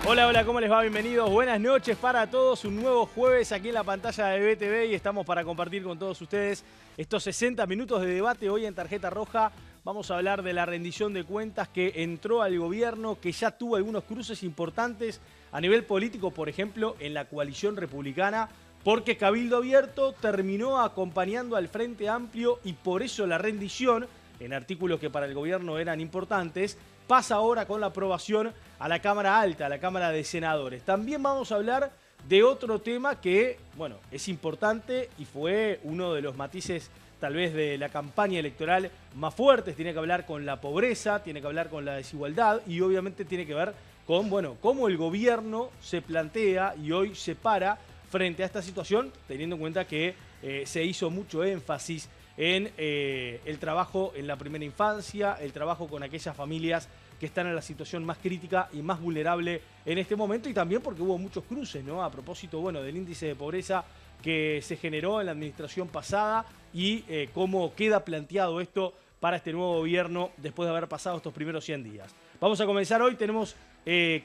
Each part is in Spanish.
Hola, hola, ¿cómo les va? Bienvenidos, buenas noches para todos. Un nuevo jueves aquí en la pantalla de BTV y estamos para compartir con todos ustedes estos 60 minutos de debate. Hoy en Tarjeta Roja vamos a hablar de la rendición de cuentas que entró al gobierno, que ya tuvo algunos cruces importantes a nivel político, por ejemplo, en la coalición republicana, porque Cabildo Abierto terminó acompañando al Frente Amplio y por eso la rendición, en artículos que para el gobierno eran importantes, pasa ahora con la aprobación a la Cámara Alta, a la Cámara de Senadores. También vamos a hablar de otro tema que, bueno, es importante y fue uno de los matices tal vez de la campaña electoral más fuertes. Tiene que hablar con la pobreza, tiene que hablar con la desigualdad y obviamente tiene que ver con, bueno, cómo el gobierno se plantea y hoy se para frente a esta situación, teniendo en cuenta que se hizo mucho énfasis en el trabajo en la primera infancia, el trabajo con aquellas familias que están en la situación más crítica y más vulnerable en este momento, y también porque hubo muchos cruces, ¿no? A propósito, bueno, del índice de pobreza que se generó en la administración pasada y cómo queda planteado esto para este nuevo gobierno después de haber pasado estos primeros 100 días. Vamos a comenzar hoy, tenemos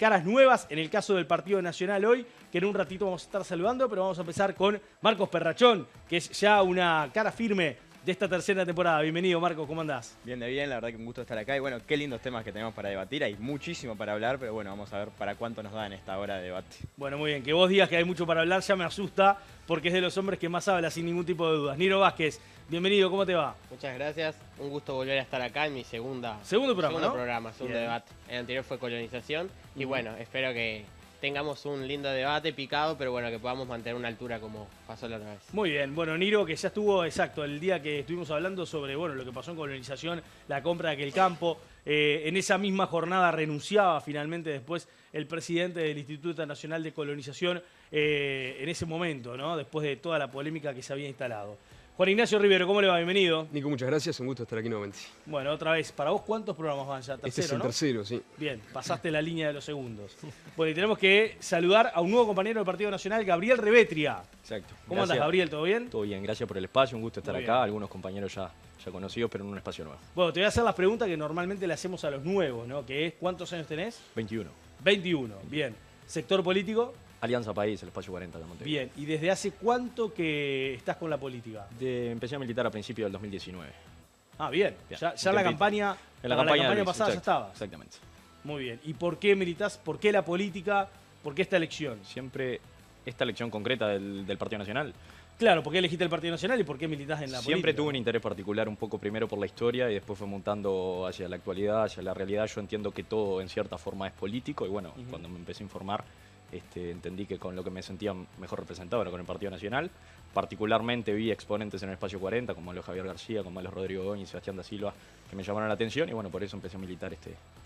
caras nuevas en el caso del Partido Nacional hoy, que en un ratito vamos a estar saludando, pero vamos a empezar con Marcos Perrachón, que es ya una cara firme de esta tercera temporada. Bienvenido, Marcos, ¿cómo andás? Bien, la verdad que un gusto estar acá y bueno, qué lindos temas que tenemos para debatir, hay muchísimo para hablar, pero bueno, vamos a ver para cuánto nos da en esta hora de debate. Bueno, muy bien, que vos digas que hay mucho para hablar ya me asusta, porque es de los hombres que más habla sin ningún tipo de dudas. Niro Vázquez, bienvenido, ¿cómo te va? Muchas gracias, un gusto volver a estar acá en mi segundo programa, segundo debate. El anterior fue colonización y bueno, espero que tengamos un lindo debate picado, pero bueno, que podamos mantener una altura como pasó la otra vez. Muy bien, bueno, Niro, que ya estuvo, exacto, el día que estuvimos hablando sobre, bueno, lo que pasó en colonización, la compra de aquel campo, en esa misma jornada renunciaba finalmente después el presidente del Instituto Nacional de Colonización en ese momento, ¿no? Después de toda la polémica que se había instalado. Juan Ignacio Rivero, ¿cómo le va? Bienvenido. Nico, muchas gracias, un gusto estar aquí nuevamente. Bueno, otra vez, para vos, ¿cuántos programas van ya? Tercero, este es el ¿no? tercero, sí. Bien, pasaste la línea de los segundos. Bueno, y tenemos que saludar a un nuevo compañero del Partido Nacional, Gabriel Revetria. Exacto. ¿Cómo andás, Gabriel? ¿Todo bien? Todo bien, gracias por el espacio, un gusto estar Muy acá. bien. Algunos compañeros ya conocidos, pero en un espacio nuevo. Bueno, te voy a hacer las preguntas que normalmente le hacemos a los nuevos, ¿no? Que es, ¿cuántos años tenés? 21. 21, bien. ¿Sector político? Alianza País, el espacio 40 de Montevideo. Bien. ¿Y desde hace cuánto que estás con la política? Empecé a militar a principios del 2019. Ah, bien. Bien. Ya Un en la tiempito. campaña, En la para campaña, de Luis, pasada exacto, ya estabas. Exactamente. Muy bien. ¿Y por qué militás? ¿Por qué la política? ¿Por qué esta elección? Siempre esta elección concreta del Partido Nacional. Claro, ¿por qué elegiste el Partido Nacional y por qué militás en la política? Siempre tuve un interés particular un poco primero por la historia y después fue montando hacia la actualidad, hacia la realidad. Yo entiendo que todo en cierta forma es político y bueno, cuando me empecé a informar entendí que con lo que me sentía mejor representado era con el Partido Nacional. Particularmente vi exponentes en el espacio 40 como los Javier García, como los Rodrigo Goñi y Sebastián da Silva que me llamaron la atención y bueno, por eso empecé a militar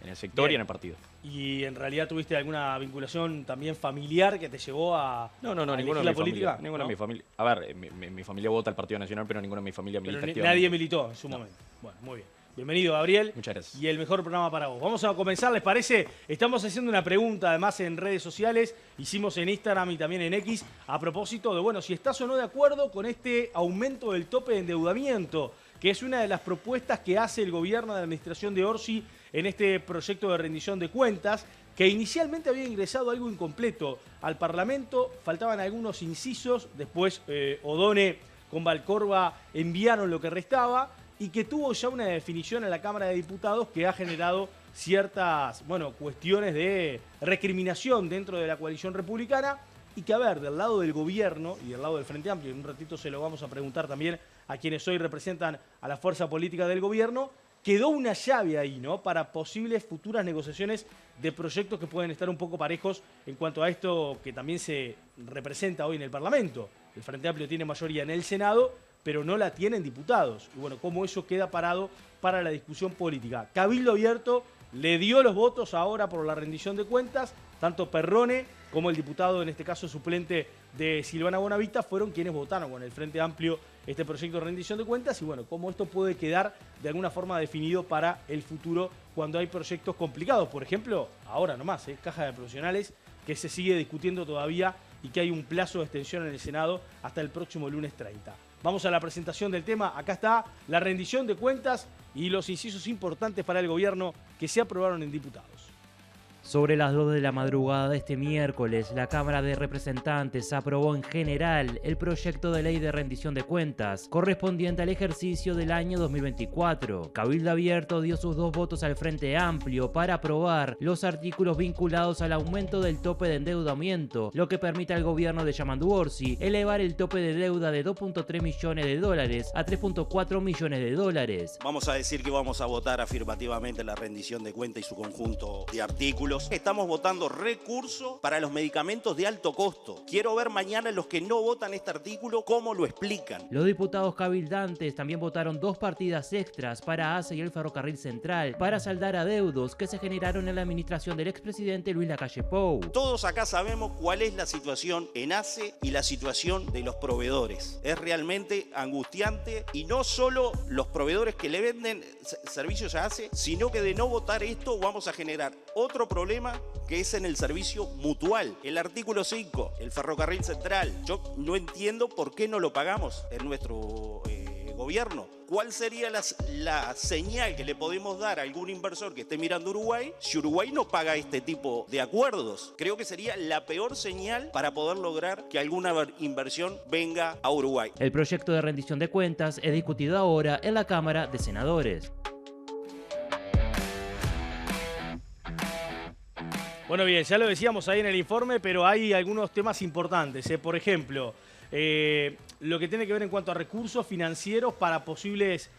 en el sector Bien. y en el partido. ¿Y en realidad tuviste alguna vinculación también familiar que te llevó a No, a ninguno elegir de la mi política? familia. Ninguno ¿No? de mi familia. A ver, mi familia vota al Partido Nacional, pero ninguno de mi familia Pero milita nadie activamente. militó en su No. momento. Bueno, muy bien. Bienvenido, Gabriel. Muchas gracias. Y el mejor programa para vos. Vamos a comenzar, ¿les parece? Estamos haciendo una pregunta, además, en redes sociales. Hicimos en Instagram y también en X, a propósito de, bueno, si estás o no de acuerdo con este aumento del tope de endeudamiento, que es una de las propuestas que hace el gobierno de la administración de Orsi en este proyecto de rendición de cuentas, que inicialmente había ingresado algo incompleto al Parlamento. Faltaban algunos incisos. Después Odone con Valcorba enviaron lo que restaba, y que tuvo ya una definición en la Cámara de Diputados que ha generado ciertas, bueno, cuestiones de recriminación dentro de la coalición republicana, y que, a ver, del lado del gobierno y del lado del Frente Amplio, en un ratito se lo vamos a preguntar también a quienes hoy representan a la fuerza política del gobierno, quedó una llave ahí, ¿no? Para posibles futuras negociaciones de proyectos que pueden estar un poco parejos en cuanto a esto que también se representa hoy en el Parlamento. El Frente Amplio tiene mayoría en el Senado, pero no la tienen diputados. Y bueno, cómo eso queda parado para la discusión política. Cabildo Abierto le dio los votos ahora por la rendición de cuentas. Tanto Perrone como el diputado, en este caso suplente de Silvana Bonavita, fueron quienes votaron con el Frente Amplio este proyecto de rendición de cuentas. Y bueno, cómo esto puede quedar de alguna forma definido para el futuro cuando hay proyectos complicados. Por ejemplo, ahora nomás, caja de profesionales, que se sigue discutiendo todavía y que hay un plazo de extensión en el Senado hasta el próximo lunes 30. Vamos a la presentación del tema. Acá está la rendición de cuentas y los incisos importantes para el gobierno que se aprobaron en diputados. Sobre las 2 de la madrugada de este miércoles, la Cámara de Representantes aprobó en general el proyecto de ley de rendición de cuentas correspondiente al ejercicio del año 2024. Cabildo Abierto dio sus 2 votos al Frente Amplio para aprobar los artículos vinculados al aumento del tope de endeudamiento, lo que permite al gobierno de Yamandu Orsi elevar el tope de deuda de 2.3 millones de dólares a 3.4 millones de dólares. Vamos a decir que vamos a votar afirmativamente la rendición de cuentas y su conjunto de artículos. Estamos votando recurso para los medicamentos de alto costo. Quiero ver mañana los que no votan este artículo cómo lo explican. Los diputados cabildantes también votaron 2 partidas extras para ACE y el Ferrocarril Central para saldar adeudos que se generaron en la administración del expresidente Luis Lacalle Pou. Todos acá sabemos cuál es la situación en ACE y la situación de los proveedores. Es realmente angustiante, y no solo los proveedores que le venden servicios a ACE, sino que de no votar esto vamos a generar otro problema, que es en el servicio mutual. El artículo 5, el Ferrocarril Central. Yo no entiendo por qué no lo pagamos en nuestro gobierno. ¿Cuál sería la señal que le podemos dar a algún inversor que esté mirando Uruguay si Uruguay no paga este tipo de acuerdos? Creo que sería la peor señal para poder lograr que alguna inversión venga a Uruguay. El proyecto de rendición de cuentas es discutido ahora en la Cámara de Senadores. Bueno, bien, ya lo decíamos ahí en el informe, pero hay algunos temas importantes. Por ejemplo, lo que tiene que ver en cuanto a recursos financieros para posibles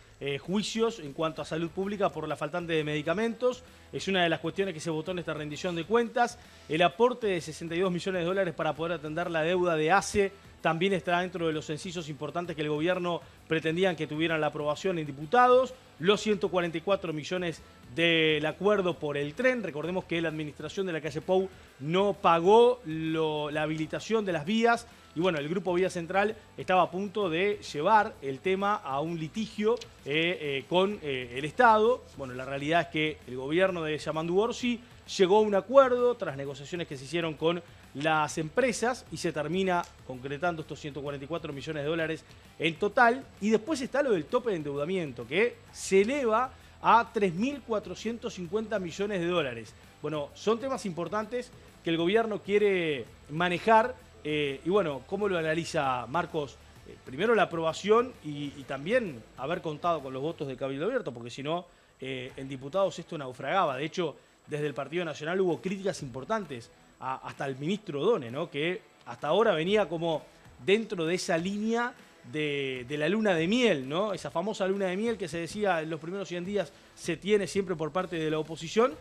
juicios en cuanto a salud pública por la faltante de medicamentos. Es una de las cuestiones que se votó en esta rendición de cuentas. El aporte de 62 millones de dólares para poder atender la deuda de ACE también está dentro de los sencillos importantes que el gobierno pretendían que tuvieran la aprobación en diputados. Los 144 millones del acuerdo por el tren. Recordemos que la administración de Lacalle Pou no pagó la habilitación de las vías. Y bueno, el Grupo Vía Central estaba a punto de llevar el tema a un litigio con el Estado. Bueno, la realidad es que el gobierno de Yamandu Orsi llegó a un acuerdo tras negociaciones que se hicieron con las empresas y se termina concretando estos 144 millones de dólares en total. Y después está lo del tope de endeudamiento, que se eleva a 3.450 millones de dólares. Bueno, son temas importantes que el gobierno quiere manejar. Y bueno, ¿cómo lo analiza Marcos? Primero la aprobación y también haber contado con los votos de Cabildo Abierto, porque si no, en diputados esto naufragaba. De hecho, desde el Partido Nacional hubo críticas importantes hasta el ministro Done, ¿no? Que hasta ahora venía como dentro de esa línea de la luna de miel, ¿no? Esa famosa luna de miel que se decía en los primeros 100 días se tiene siempre por parte de la oposición.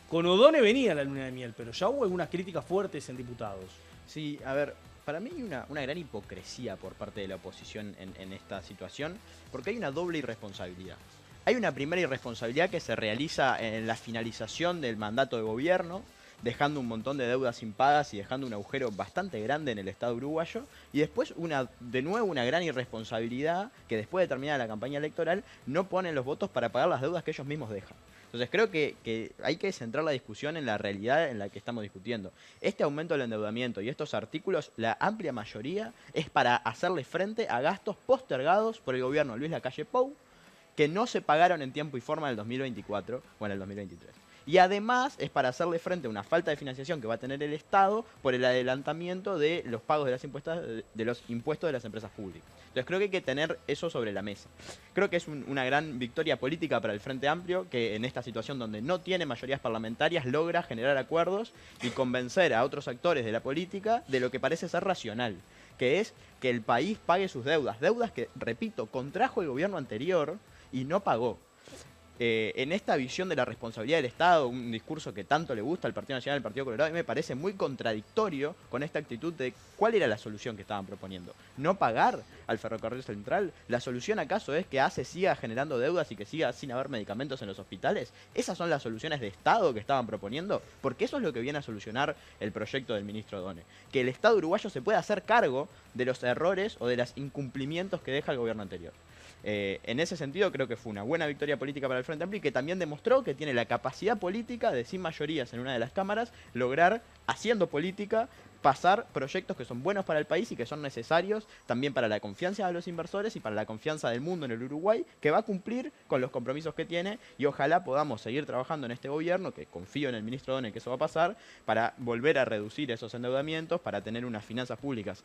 Con O'Donnell venía la luna de miel, pero ya hubo algunas críticas fuertes en diputados. Sí, a ver, para mí hay una gran hipocresía por parte de la oposición en esta situación, porque hay una doble irresponsabilidad. Hay una primera irresponsabilidad que se realiza en la finalización del mandato de gobierno, dejando un montón de deudas impagas y dejando un agujero bastante grande en el Estado uruguayo. Y después, de nuevo, una gran irresponsabilidad que después de terminar la campaña electoral no ponen los votos para pagar las deudas que ellos mismos dejan. Entonces creo que hay que centrar la discusión en la realidad en la que estamos discutiendo. Este aumento del endeudamiento y estos artículos, la amplia mayoría, es para hacerle frente a gastos postergados por el gobierno de Luis Lacalle Pou, que no se pagaron en tiempo y forma en el 2024 o en el 2023. Y además es para hacerle frente a una falta de financiación que va a tener el Estado por el adelantamiento de los pagos de los impuestos de las empresas públicas. Entonces creo que hay que tener eso sobre la mesa. Creo que es una gran victoria política para el Frente Amplio, que en esta situación donde no tiene mayorías parlamentarias logra generar acuerdos y convencer a otros actores de la política de lo que parece ser racional, que es que el país pague sus deudas. Deudas que, repito, contrajo el gobierno anterior y no pagó. En esta visión de la responsabilidad del Estado, un discurso que tanto le gusta al Partido Nacional y al Partido Colorado, me parece muy contradictorio con esta actitud de cuál era la solución que estaban proponiendo. ¿No pagar al Ferrocarril Central? ¿La solución acaso es que ACE siga generando deudas y que siga sin haber medicamentos en los hospitales? ¿Esas son las soluciones de Estado que estaban proponiendo? Porque eso es lo que viene a solucionar el proyecto del ministro Done. Que el Estado uruguayo se pueda hacer cargo de los errores o de los incumplimientos que deja el gobierno anterior. En ese sentido creo que fue una buena victoria política para el Frente Amplio y que también demostró que tiene la capacidad política de, sin mayorías en una de las cámaras, lograr, haciendo política, pasar proyectos que son buenos para el país y que son necesarios también para la confianza de los inversores y para la confianza del mundo en el Uruguay, que va a cumplir con los compromisos que tiene, y ojalá podamos seguir trabajando en este gobierno, que confío en el ministro Donel que eso va a pasar, para volver a reducir esos endeudamientos, para tener unas finanzas públicas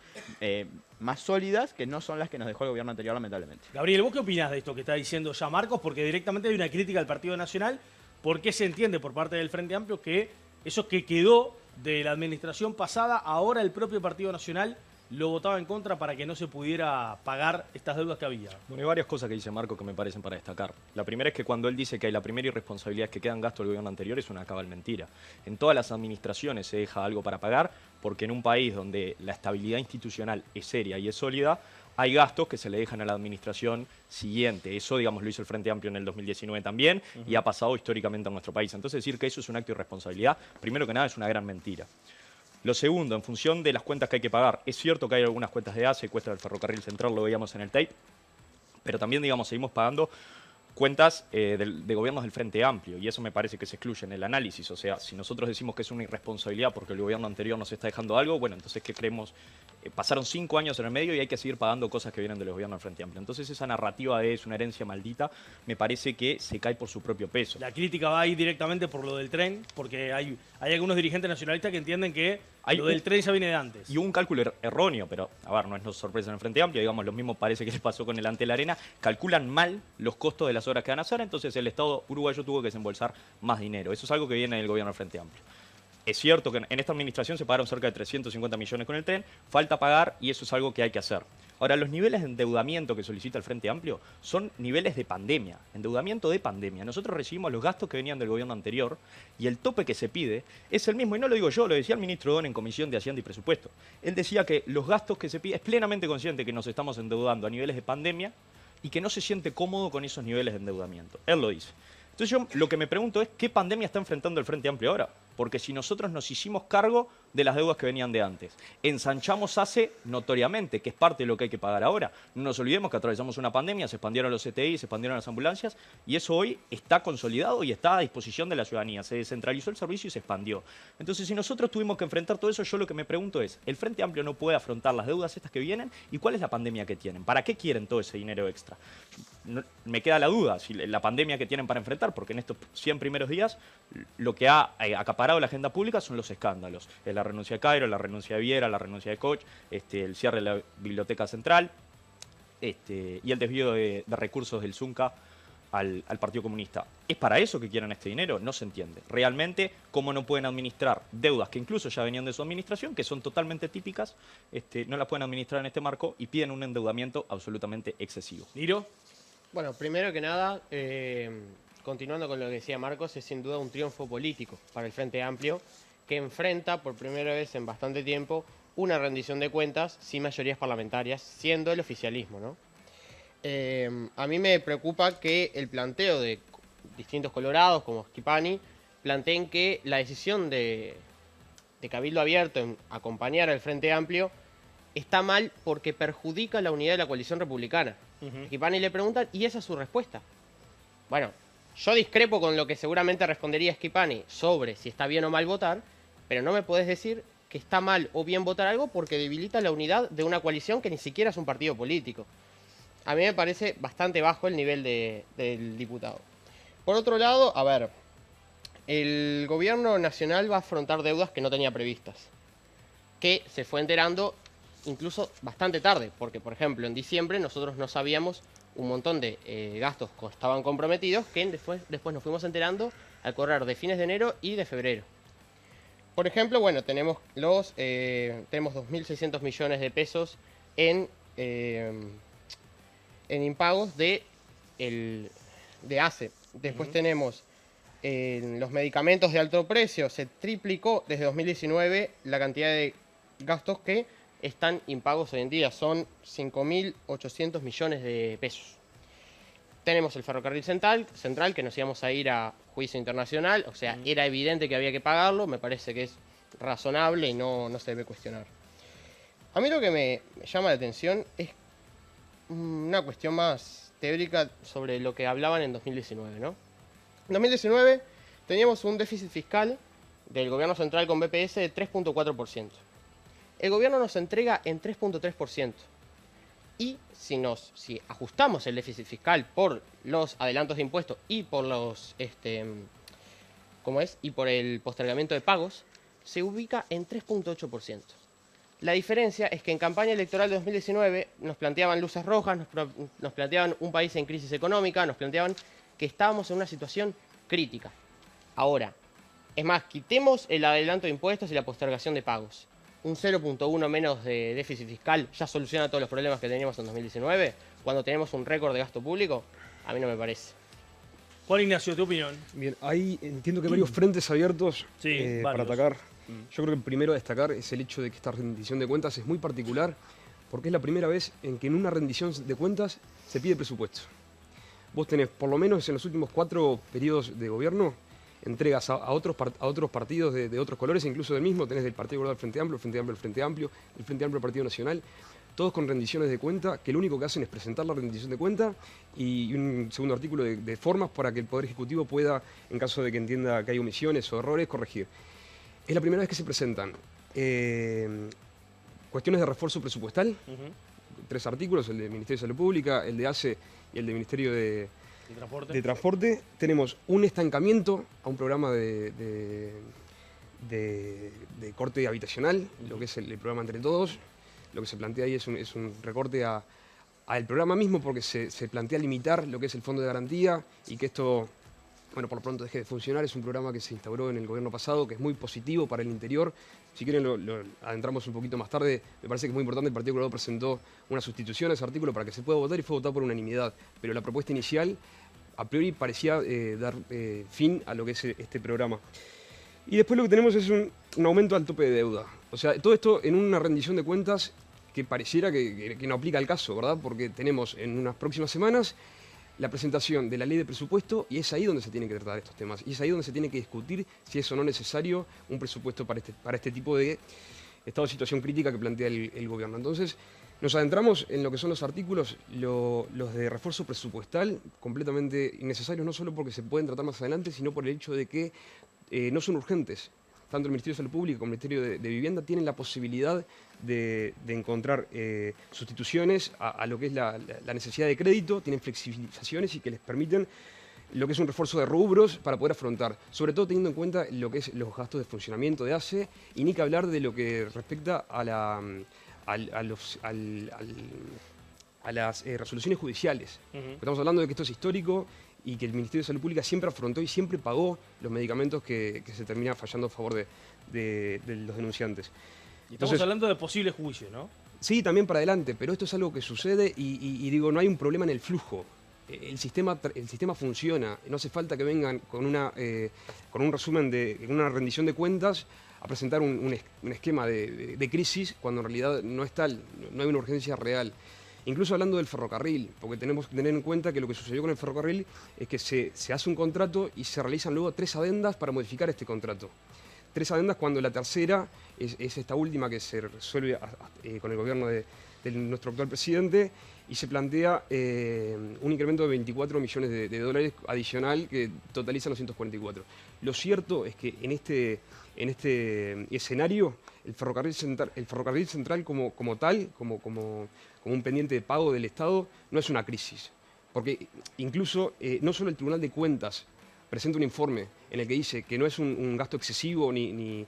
más sólidas, que no son las que nos dejó el gobierno anterior, lamentablemente. Gabriel, ¿vos qué opinás de esto que está diciendo ya Marcos? Porque directamente hay una crítica al Partido Nacional, porque se entiende por parte del Frente Amplio que eso que quedó de la administración pasada, ahora el propio Partido Nacional lo votaba en contra para que no se pudiera pagar estas deudas que había. Bueno, hay varias cosas que dice Marco que me parecen para destacar. La primera es que cuando él dice que hay la primera irresponsabilidad es que quedan gastos del gobierno anterior, es una cabal mentira. En todas las administraciones se deja algo para pagar, porque en un país donde la estabilidad institucional es seria y es sólida, hay gastos que se le dejan a la administración siguiente. Eso, digamos, lo hizo el Frente Amplio en el 2019 también y ha pasado históricamente en nuestro país. Entonces, decir que eso es un acto de irresponsabilidad, primero que nada, es una gran mentira. Lo segundo, en función de las cuentas que hay que pagar, es cierto que hay algunas cuentas de ACE, cuesta del ferrocarril central, lo veíamos en el tape, pero también, digamos, seguimos pagando cuentas de gobiernos del Frente Amplio, y eso me parece que se excluye en el análisis. O sea, si nosotros decimos que es una irresponsabilidad porque el gobierno anterior nos está dejando algo, bueno, entonces, ¿qué creemos? Pasaron 5 años en el medio y hay que seguir pagando cosas que vienen del gobierno del Frente Amplio. Entonces, esa narrativa de es una herencia maldita, me parece que se cae por su propio peso. La crítica va ahí directamente por lo del tren, porque hay algunos dirigentes nacionalistas que entienden que lo del tren ya viene de antes. Y hubo un cálculo erróneo, pero a ver, no es sorpresa en el Frente Amplio, digamos, lo mismo parece que les pasó con el Ante la Arena, calculan mal los costos de las obras que van a hacer, entonces el Estado uruguayo tuvo que desembolsar más dinero. Eso es algo que viene del gobierno del Frente Amplio. Es cierto que en esta administración se pagaron cerca de 350 millones con el tren, falta pagar y eso es algo que hay que hacer. Ahora, los niveles de endeudamiento que solicita el Frente Amplio son niveles de pandemia, endeudamiento de pandemia. Nosotros recibimos los gastos que venían del gobierno anterior y el tope que se pide es el mismo, y no lo digo yo, lo decía el ministro Don en Comisión de Hacienda y Presupuesto. Él decía que los gastos que se pide, es plenamente consciente que nos estamos endeudando a niveles de pandemia y que no se siente cómodo con esos niveles de endeudamiento. Él lo dice. Entonces yo lo que me pregunto es, ¿qué pandemia está enfrentando el Frente Amplio ahora? Porque si nosotros nos hicimos cargo de las deudas que venían de antes, ensanchamos ACE notoriamente, que es parte de lo que hay que pagar ahora. No nos olvidemos que atravesamos una pandemia, se expandieron los CTI, se expandieron las ambulancias, y eso hoy está consolidado y está a disposición de la ciudadanía. Se descentralizó el servicio y se expandió. Entonces, si nosotros tuvimos que enfrentar todo eso, yo lo que me pregunto es, ¿el Frente Amplio no puede afrontar las deudas estas que vienen? ¿Y cuál es la pandemia que tienen? ¿Para qué quieren todo ese dinero extra? Me queda la duda, si la pandemia que tienen para enfrentar, porque en estos 100 primeros días lo que ha acaparado la agenda pública son los escándalos. La renuncia de Cairo, la renuncia de Viera, la renuncia de Koch, el cierre de la Biblioteca Central y el desvío de recursos del Zunca al Partido Comunista. ¿Es para eso que quieren este dinero? No se entiende. Realmente, ¿cómo no pueden administrar deudas que incluso ya venían de su administración, que son totalmente típicas, no las pueden administrar en este marco y piden un endeudamiento absolutamente excesivo? ¿Niro? Bueno, primero que nada, continuando con lo que decía Marcos, es sin duda un triunfo político para el Frente Amplio, que enfrenta por primera vez en bastante tiempo una rendición de cuentas sin mayorías parlamentarias, siendo el oficialismo, ¿no? A mí me preocupa que el planteo de distintos colorados, como Schipani, planteen que la decisión de Cabildo Abierto en acompañar al Frente Amplio está mal porque perjudica la unidad de la coalición republicana. Schipani le preguntan, y esa es su respuesta. Bueno, yo discrepo con lo que seguramente respondería Schipani sobre si está bien o mal votar, pero no me podés decir que está mal o bien votar algo porque debilita la unidad de una coalición que ni siquiera es un partido político. A mí me parece bastante bajo el nivel del diputado. Por otro lado, a ver, el gobierno nacional va a afrontar deudas que no tenía previstas, que se fue enterando incluso bastante tarde, porque por ejemplo en diciembre nosotros no sabíamos un montón de gastos que estaban comprometidos que después nos fuimos enterando al correr de fines de enero y de febrero. Por ejemplo, bueno, tenemos 2.600 millones de pesos en impagos de ACE. Después tenemos los medicamentos de alto precio. Se triplicó desde 2019 la cantidad de gastos que están impagos hoy en día. Son 5.800 millones de pesos. Tenemos el ferrocarril central, que nos íbamos a ir a juicio internacional. O sea, era evidente que había que pagarlo. Me parece que es razonable y no se debe cuestionar. A mí lo que me llama la atención es una cuestión más teórica sobre lo que hablaban en 2019, ¿no? En 2019 teníamos un déficit fiscal del gobierno central con BPS de 3.4%. El gobierno nos entrega en 3.3%. Y si ajustamos el déficit fiscal por los adelantos de impuestos y por los y por el postergamiento de pagos, se ubica en 3.8%. La diferencia es que en campaña electoral de 2019 nos planteaban luces rojas, nos planteaban un país en crisis económica, nos planteaban que estábamos en una situación crítica. Ahora, es más, quitemos el adelanto de impuestos y la postergación de pagos. Un 0.1 menos de déficit fiscal ya soluciona todos los problemas que teníamos en 2019, cuando tenemos un récord de gasto público. A mí no me parece. Juan Ignacio, tu opinión. Bien, ahí entiendo que hay varios frentes abiertos Sí, para varios. atacar. Yo creo que el primero a destacar es el hecho de que esta rendición de cuentas es muy particular porque es la primera vez en que en una rendición de cuentas se pide presupuesto. Vos tenés, por lo menos en los últimos 4 periodos de gobierno, entregas a otros partidos de otros colores, incluso del mismo, tenés del Partido Colorado del Frente Amplio, el Frente Amplio del Frente Amplio, el Frente Amplio del Partido Nacional, todos con rendiciones de cuenta, que lo único que hacen es presentar la rendición de cuenta y un segundo artículo de formas para que el Poder Ejecutivo pueda, en caso de que entienda que hay omisiones o errores, corregir. Es la primera vez que se presentan cuestiones de refuerzo presupuestal, 3 artículos, el del Ministerio de Salud Pública, el de ACE y el del Ministerio de Transporte. Tenemos un estancamiento a un programa de corte habitacional, lo que es el programa Entre Todos. Lo que se plantea ahí es un recorte al programa mismo porque se plantea limitar lo que es el fondo de garantía y que esto, bueno, por lo pronto deje de funcionar. Es un programa que se instauró en el gobierno pasado, que es muy positivo para el interior. Si quieren lo adentramos un poquito más tarde. Me parece que es muy importante. El Partido Colorado presentó una sustitución a ese artículo para que se pueda votar y fue votado por unanimidad. Pero la propuesta inicial, a priori, parecía dar fin a lo que es este programa. Y después lo que tenemos es un aumento al tope de deuda. O sea, todo esto en una rendición de cuentas que pareciera que no aplica al caso, ¿verdad? Porque tenemos en unas próximas semanas la presentación de la ley de presupuesto y es ahí donde se tienen que tratar estos temas. Y es ahí donde se tiene que discutir si es o no necesario un presupuesto para este tipo de estado de situación crítica que plantea el gobierno. Entonces, nos adentramos en lo que son los artículos, los de refuerzo presupuestal, completamente innecesarios, no solo porque se pueden tratar más adelante, sino por el hecho de que no son urgentes. Tanto el Ministerio de Salud Pública como el Ministerio de Vivienda tienen la posibilidad de encontrar sustituciones a lo que es la necesidad de crédito, tienen flexibilizaciones y que les permiten lo que es un refuerzo de rubros para poder afrontar, sobre todo teniendo en cuenta lo que es los gastos de funcionamiento de ACE y ni que hablar de lo que respecta a las resoluciones judiciales. Estamos hablando de que esto es histórico y que el Ministerio de Salud Pública siempre afrontó y siempre pagó los medicamentos que se terminan fallando a favor de los denunciantes. Estamos hablando de posibles juicios, ¿no? Sí, también para adelante, pero esto es algo que sucede y digo, no hay un problema en el flujo. El sistema funciona, no hace falta que vengan con un resumen con una rendición de cuentas a presentar un esquema de crisis cuando en realidad no es tal, no hay una urgencia real. Incluso hablando del ferrocarril, porque tenemos que tener en cuenta que lo que sucedió con el ferrocarril es que se hace un contrato y se realizan luego 3 adendas para modificar este contrato. 3 adendas cuando la tercera es esta última que se resuelve con el gobierno de nuestro actual presidente y se plantea un incremento de 24 millones de dólares adicional que totaliza los 144. Lo cierto es que en este escenario el ferrocarril central como tal, como un pendiente de pago del Estado, no es una crisis. Porque incluso no solo el Tribunal de Cuentas presenta un informe en el que dice que no es un gasto excesivo ni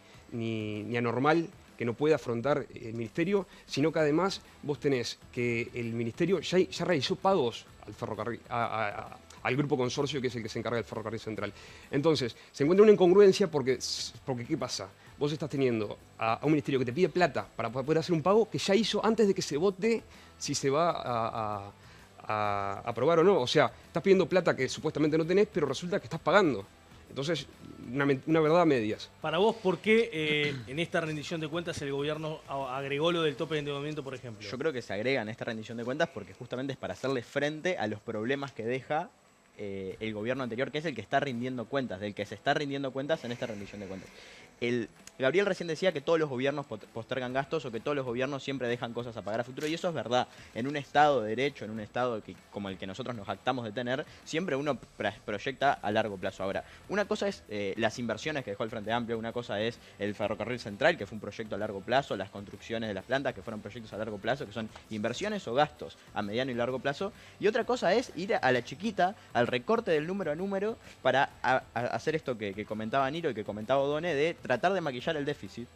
anormal que no puede afrontar el Ministerio, sino que además vos tenés que el Ministerio ya realizó pagos al ferrocarril, al grupo consorcio que es el que se encarga del ferrocarril central. Entonces, se encuentra una incongruencia porque ¿qué pasa? Vos estás teniendo a un ministerio que te pide plata para poder hacer un pago que ya hizo antes de que se vote si se va a aprobar o no. O sea, estás pidiendo plata que supuestamente no tenés, pero resulta que estás pagando. Entonces, una verdad a medias. Para vos, ¿por qué en esta rendición de cuentas el gobierno agregó lo del tope de endeudamiento, por ejemplo? Yo creo que se agrega en esta rendición de cuentas porque justamente es para hacerle frente a los problemas que deja el gobierno anterior, que es el que está rindiendo cuentas, del que se está rindiendo cuentas en esta rendición de cuentas. Gabriel recién decía que todos los gobiernos postergan gastos o que todos los gobiernos siempre dejan cosas a pagar a futuro, y eso es verdad. En un Estado de derecho, en un Estado como el que nosotros nos jactamos de tener, siempre uno proyecta a largo plazo. Ahora, una cosa es las inversiones que dejó el Frente Amplio, una cosa es el ferrocarril central, que fue un proyecto a largo plazo, las construcciones de las plantas, que fueron proyectos a largo plazo, que son inversiones o gastos a mediano y largo plazo, y otra cosa es ir a la chiquita, al recorte del número a número, para hacer esto que comentaba Niro y que comentaba Odone, de tratar de maquillar el déficit.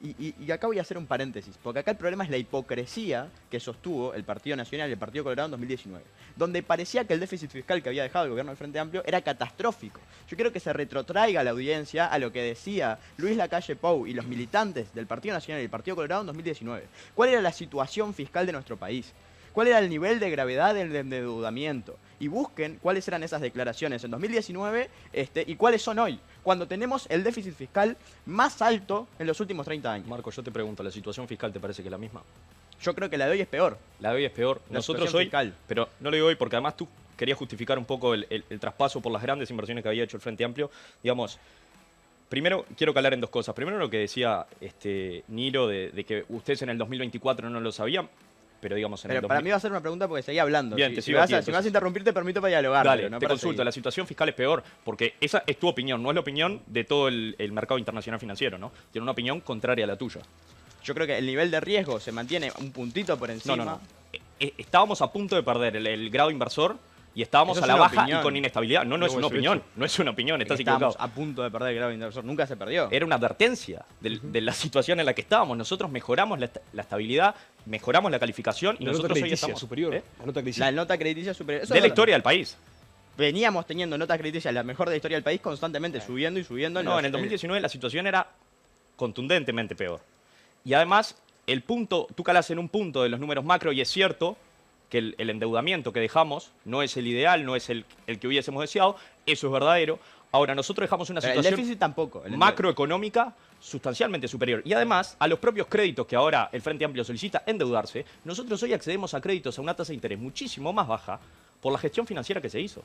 Y acá voy a hacer un paréntesis, porque acá el problema es la hipocresía que sostuvo el Partido Nacional y el Partido Colorado en 2019, donde parecía que el déficit fiscal que había dejado el gobierno del Frente Amplio era catastrófico. Yo quiero que se retrotraiga a la audiencia a lo que decía Luis Lacalle Pou y los militantes del Partido Nacional y el Partido Colorado en 2019. ¿Cuál era la situación fiscal de nuestro país? ¿Cuál era el nivel de gravedad del endeudamiento? Y busquen cuáles eran esas declaraciones en 2019 y cuáles son hoy, cuando tenemos el déficit fiscal más alto en los últimos 30 años. Marco, yo te pregunto, ¿la situación fiscal te parece que es la misma? Yo creo que la de hoy es peor. La de hoy es peor. La Nosotros situación hoy, fiscal. pero no lo digo hoy porque además tú querías justificar un poco el traspaso por las grandes inversiones que había hecho el Frente Amplio. Digamos, primero quiero calar en dos cosas. Primero lo que decía Niro de que ustedes en el 2024 no lo sabían. Pero digamos en pero el para mí va a ser una pregunta porque seguía hablando. Bien, si me vas a interrumpir, te permito para dialogar. Dale, pero no te para consulto. seguir. La situación fiscal es peor porque esa es tu opinión, no es la opinión de todo el mercado internacional financiero, ¿no? Tiene una opinión contraria a la tuya. Yo creo que el nivel de riesgo se mantiene un puntito por encima. No. Estábamos a punto de perder el grado inversor y estábamos Eso a la es una baja opinión. y con inestabilidad. No es una opinión. No es una opinión, estás Estábamos equivocado. a punto de perder el grado inversor. Nunca se perdió. Era una advertencia de la situación en la que estábamos. Nosotros mejoramos la estabilidad, mejoramos la calificación y La nota nosotros hoy crediticia estamos superior. ¿eh? La nota crediticia. La nota crediticia superior. Eso de es la verdad. historia del país. Veníamos teniendo notas crediticias, la mejor de la historia del país, constantemente subiendo y subiendo. No, en el 2019 la situación era contundentemente peor. Y además, el punto, tú calas en un punto de los números macro y es cierto que el endeudamiento que dejamos no es el ideal, no es el que hubiésemos deseado, eso es verdadero. Ahora, nosotros dejamos una Pero el situación déficit tampoco. macroeconómica sustancialmente superior. Y además, a los propios créditos que ahora el Frente Amplio solicita endeudarse, nosotros hoy accedemos a créditos a una tasa de interés muchísimo más baja por la gestión financiera que se hizo.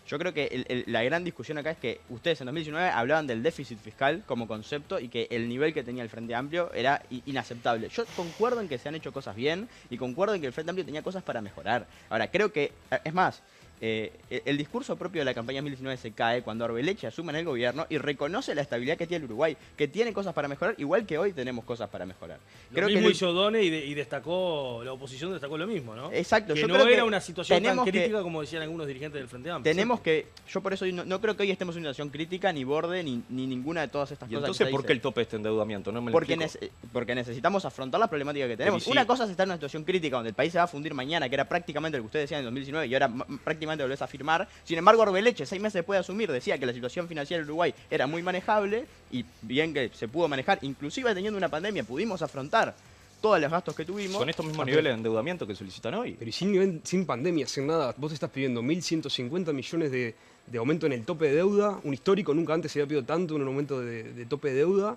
Yo creo que la gran discusión acá es que ustedes en 2019 hablaban del déficit fiscal como concepto y que el nivel que tenía el Frente Amplio era inaceptable. Yo concuerdo en que se han hecho cosas bien y concuerdo en que el Frente Amplio tenía cosas para mejorar. Ahora, creo que, es más, el discurso propio de la campaña 2019 se cae cuando Arbeleche asume en el gobierno y reconoce la estabilidad que tiene el Uruguay, que tiene cosas para mejorar, igual que hoy tenemos cosas para mejorar. Lo mismo hizo Odone y destacó, la oposición destacó lo mismo, ¿no? Exacto. Que yo no creo era una situación tan tenemos crítica como decían algunos dirigentes del Frente Amplio. Tenemos que, yo por eso no creo que hoy estemos en una situación crítica, ni borde, ni ninguna de todas estas ¿Y cosas. entonces que se por dice. qué el tope de este endeudamiento? No me lo Porque, explico. porque necesitamos afrontar la problemática que tenemos. Sí. Una cosa es estar en una situación crítica donde el país se va a fundir mañana, que era prácticamente lo que ustedes decían en 2019 y ahora prácticamente lo volvés a afirmar. Sin embargo, Arbeleche, 6 meses después de asumir, decía que la situación financiera del Uruguay era muy manejable y bien que se pudo manejar, inclusive teniendo una pandemia, pudimos afrontar todos los gastos que tuvimos. Con estos mismos niveles de endeudamiento que solicitan hoy. Pero y sin pandemia, sin nada, vos estás pidiendo 1.150 millones de aumento en el tope de deuda, un histórico, nunca antes se había pedido tanto un aumento de tope de deuda,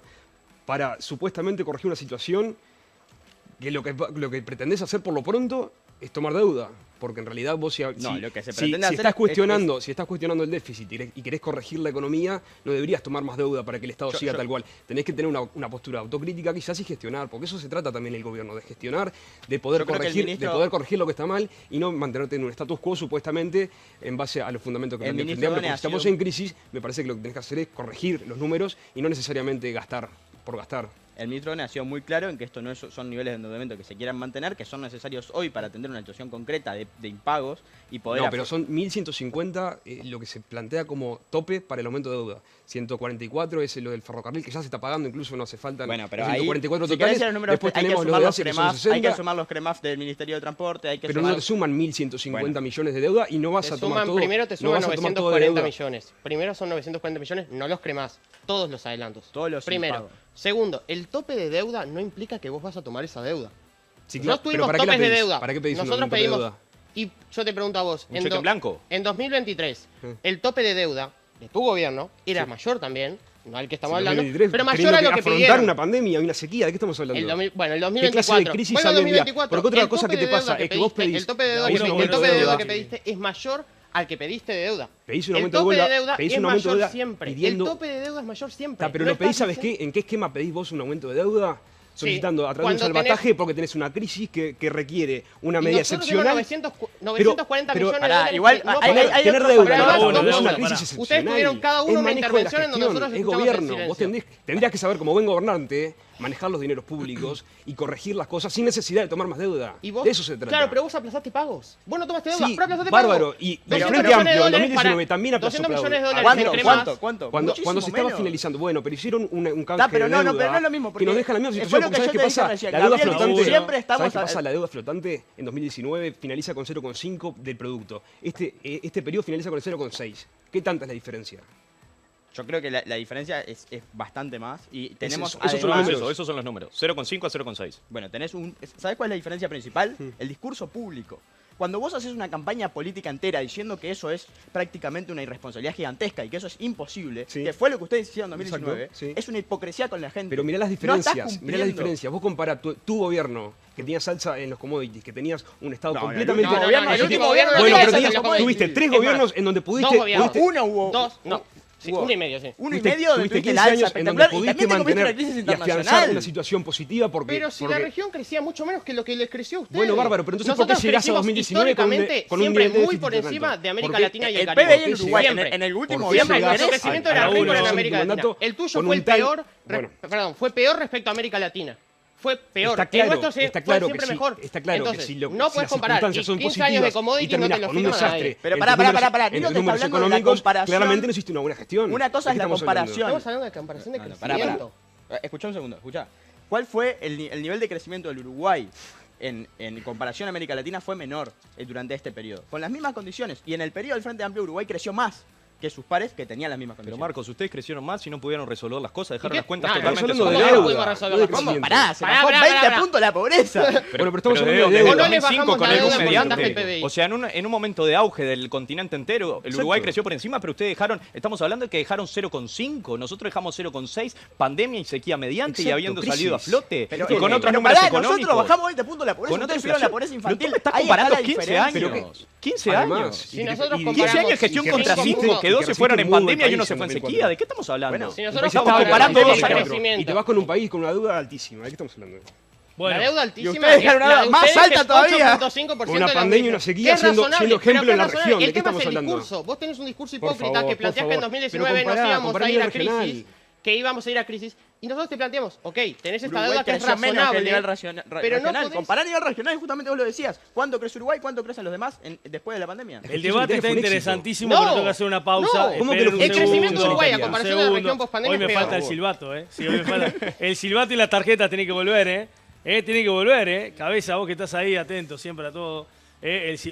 para supuestamente corregir una situación que lo que pretendés hacer por lo pronto es tomar deuda. Porque en realidad vos lo que se si pretende hacer estás cuestionando, si estás cuestionando el déficit y querés corregir la economía, no deberías tomar más deuda para que el Estado siga tal cual. Tenés que tener una postura autocrítica quizás y gestionar, porque eso se trata también el gobierno, de gestionar, de poder corregir lo que está mal y no mantenerte en un status quo supuestamente en base a los fundamentos que plantea el Frente Amplio. Porque si estamos en crisis, me parece que lo que tenés que hacer es corregir los números y no necesariamente gastar por gastar. El ministro Odone ha sido muy claro en que esto no son niveles de endeudamiento que se quieran mantener, que son necesarios hoy para atender una situación concreta de impagos y poder... No, pero son 1.150 lo que se plantea como tope para el aumento de deuda. 144 es lo del ferrocarril, que ya se está pagando, incluso no hace falta... Bueno, pero 144 ahí, si totales, los números, después hay que tenemos los sumar de los ACE, que son CREMAF, 60, hay que sumar los CREMAF del Ministerio de Transporte, hay que pero sumar... no te suman 1.150 millones de deuda y no vas a tomar todo. Primero te no suman vas a tomar todo de 940 deuda. millones. Primero son 940 millones, no los cremás. Todos los adelantos. Todos los Primero. impagos. Segundo, el tope de deuda no implica que vos vas a tomar esa deuda. Sí, Nosotros pero tuvimos ¿para qué la topes de pedís? deuda. ¿Para qué pedís un Nosotros aumento de pedimos, deuda? y yo te pregunto a vos, ¿Un cheque en blanco? en 2023, el tope de deuda de tu gobierno era mayor también, no al que estamos hablando, 2023, pero mayor teniendo a lo que afrontar pidieron. una pandemia y una sequía, ¿de qué estamos hablando? El 2024. ¿Qué clase de crisis Bueno, hay hoy en día? 2024. Porque otra el cosa tope que te de deuda pasa es que vos pedís... El tope de deuda, pedís un el aumento tope de deuda deuda. que pediste es mayor al que pediste de deuda. Pedís un El aumento tope de de deuda pedís es un aumento de mayor deuda siempre. pidiendo- El tope de deuda es mayor siempre. Pero No lo pedís, estás ¿sabes diciendo- qué? ¿En qué esquema pedís vos un aumento de deuda? Solicitando a través de un cuando salvataje porque tenés una crisis que requiere una Y medida nosotros excepcional. tenemos 940 pero- millones de pará, dólares igual que no hay- pagamos. hay tener otro deuda problema. no, Además, no es una pará. crisis Ustedes excepcional. tuvieron cada uno Es una manejo de la intervención en donde gestión, nosotros es escuchamos en gobierno. Vos silencio. tendrías que saber como buen gobernante manejar los dineros públicos y corregir las cosas sin necesidad de tomar más deuda. Y vos, De eso se trata. Claro, pero vos aplazaste pagos. Vos no tomaste deuda, Sí, pero aplazaste bárbaro. pagos. Y el 200 Frente millones de Amplio en dólares 2019 para- también aplazó 200 millones de plata. dólares ¿Cuánto? entre ¿Cuánto? más. ¿Cuánto? Cuando Muchísimo se estaba menos. finalizando, bueno, pero hicieron un canje Ah, pero de no, deuda no, pero no es lo mismo, que nos porque deja en la misma fue situación. lo que Porque ¿sabes yo qué te dije pasa? recién, La deuda Gabriel, flotante, siempre estamos ¿sabes qué a- pasa? La deuda flotante en 2019 finaliza con 0,5 del producto. Este periodo finaliza con el 0,6. ¿Qué tanta es la diferencia? Yo creo que la diferencia es bastante más y tenemos eso, esos son además- los números. Esos son los números. 0,5 a 0,6. Bueno, ¿sabés cuál es la diferencia principal? El discurso público. Cuando vos haces una campaña política entera diciendo que eso es prácticamente una irresponsabilidad gigantesca y que eso es imposible, Sí. que fue lo que ustedes hicieron en 2019, Exacto, sí. es una hipocresía con la gente. Pero mirá las No estás diferencias, mirá las cumpliendo. diferencias. Vos comparás tu gobierno, que tenías salsa en los commodities, que tenías un Estado No, completamente... no, no, no, el último gobierno no Bueno, tenía pero salsa en tenías, los commodities. tuviste 3 Es más, gobiernos en donde Dos pudiste... gobiernos. Uno hubo. Dos, no. Sí, Hubo. uno y medio, sí. Uno y medio donde tuviste tuviste 15 la alza años en donde espectacular y pudiste también te comiste mantener una crisis y afianzar internacional. una situación positiva porque... Pero si la región crecía mucho menos que lo que les creció a ustedes. Bueno, bárbaro, pero entonces ¿por qué Nosotros llegás a crecimos 2019 con un históricamente con un siempre nivel de muy déficit por tan encima alto? de América ¿Por qué? Latina y el El Caribe. PBI en Uruguay, Siempre. en el último ¿Por qué gobierno Siempre, de nuestro Pérez, crecimiento a era la récord una en de América su Latina. mandato El tuyo con fue un el tal- peor, bueno. perdón, fue peor respecto a América Latina. Fue peor. Está El claro, nuestro está fue claro siempre que sí, mejor. está claro Entonces, que si lo- no si puedes las comparar. circunstancias Y son 15 años de positivas y commodity no te terminás lo con un firma nadie. desastre Pero en pará, tus pará, números- pará, pará. en Ni no tus te está números hablando de la económicos, comparación. claramente no hiciste una buena gestión. Una cosa ¿De es qué la estamos hablando? comparación. Estamos hablando de comparación de Pará, crecimiento. pará. Escuchá un segundo, escuchá. ¿Cuál fue el nivel de crecimiento del Uruguay en comparación a América Latina? Fue menor durante este periodo. Con las mismas condiciones. Y en el periodo del Frente Amplio Uruguay creció más que sus pares que tenían las mismas Pero condiciones. Marcos, ustedes crecieron más y no pudieron resolver las cosas, dejaron ¿Y qué? las cuentas No, totalmente estamos hablando de ¿Cómo no deuda, pudimos resolver no de las cosas? ¿Cómo? crecimiento. Pará, se Pará, bajó pará, 20 pará. puntos la pobreza. Bueno, pero estamos Pero hablando de desde ¿O no deuda. le 2005 bajamos con la algún deuda por mediante. tanto el PBI? O sea, en un momento de auge del continente entero, el Uruguay Exacto. creció por encima, pero ustedes dejaron, estamos hablando de que dejaron 0,5, nosotros dejamos 0,6, pandemia y sequía mediante y Exacto, habiendo crisis. salido a flote. Pero, y con otros pero números pará, económicos. nosotros bajamos 20 puntos la pobreza, Con otra ustedes subieron la inflación. pobreza Pero infantil. tú me estás Ahí está comparando la 15 diferencia. años. 15 Además, años. Si nosotros y- 15 años de comparamos gestión y contra crecimos 5, mucho, que 12 creciste fueron en muy mal pandemia y uno país se en fue en 2004. sequía. ¿De qué estamos hablando? Bueno, Si Un nosotros país estaba comparamos comparando el dos crecimiento. y te vas con un país con una deuda altísima. ¿De qué estamos hablando? Bueno, La deuda altísima. Y ustedes dejaron una la de más ustedes alta es todavía. 8.5% Una de la pandemia y misma. una sequía Que es siendo razonable, ejemplo pero en que la es razonable. región. ¿De El qué tema estamos es el hablando? discurso. Vos tenés un discurso Por hipócrita favor, que por planteás que en favor. 2019 Pero nos íbamos compará a ir a regional. crisis, que íbamos a ir a crisis, y nosotros te planteamos, ok, tenés esta Uruguay deuda que es creció menos que el razonable, nivel pero no regional. podés- Comparar nivel regional, y justamente vos lo decías. ¿Cuánto crece Uruguay? ¿Cuánto crecen los demás después de la pandemia? el debate está fue un éxito. interesantísimo, No, pero tengo que hacer una pausa. no. Esperen ¿Cómo que lo un fue? El crecimiento segundo. de Uruguay a Un comparación de la segundo. región pospandemia Hoy me es falta peor. el silbato, ¿eh? Sí, hoy me falta. El silbato y las tarjetas tienen que volver, ¿eh? Tiene que volver, ¿eh? Cabeza, vos que estás ahí, atento siempre a todo.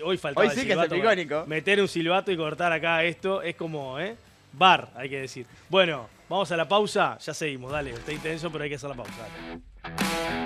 Hoy faltaba Hoy sí el que es silbato. epicónico. Meter un silbato y cortar acá esto es como, bar, hay que decir. Bueno, vamos a la pausa, ya seguimos, dale. Está intenso, pero hay que hacer la pausa. Dale.